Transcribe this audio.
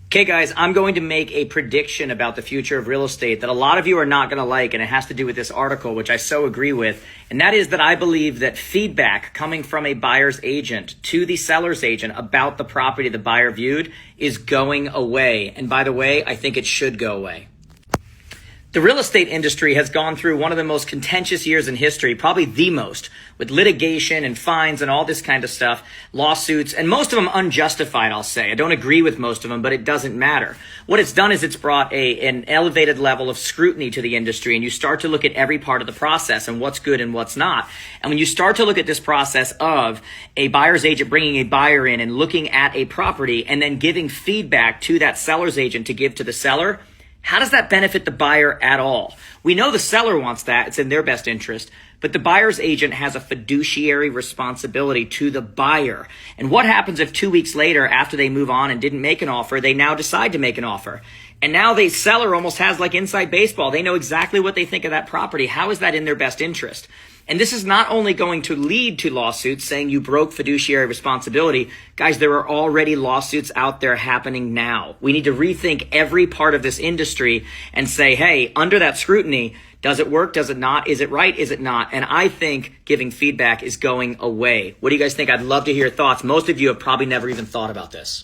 Okay, guys, I'm going to make a prediction about the future of real estate that a lot of you are not going to like, and it has to do with this article, which I so agree with. And that is that I believe that feedback coming from a buyer's agent to the seller's agent about the property the buyer viewed is going away. And by the way, I think it should go away. The real estate industry has gone through one of the most contentious years in history, probably the most, with litigation and fines and all this kind of stuff, lawsuits, and most of them unjustified, I'll say. I don't agree with most of them, but it doesn't matter. What it's done is it's brought an elevated level of scrutiny to the industry, and you start to look at every part of the process and what's good and what's not. And when you start to look at this process of a buyer's agent bringing a buyer in and looking at a property and then giving feedback to that seller's agent to give to the seller, how does that benefit the buyer at all? We know the seller wants that. It's in their best interest. But the buyer's agent has a fiduciary responsibility to the buyer. And what happens if 2 weeks later, after they move on and didn't make an offer, they now decide to make an offer? And now the seller almost has like inside baseball. They know exactly what they think of that property. How is that in their best interest? And this is not only going to lead to lawsuits saying you broke fiduciary responsibility. Guys, there are already lawsuits out there happening now. We need to rethink every part of this industry and say, hey, under that scrutiny, does it work? Does it not? Is it right? Is it not? And I think giving feedback is going away. What do you guys think? I'd love to hear your thoughts. Most of you have probably never even thought about this.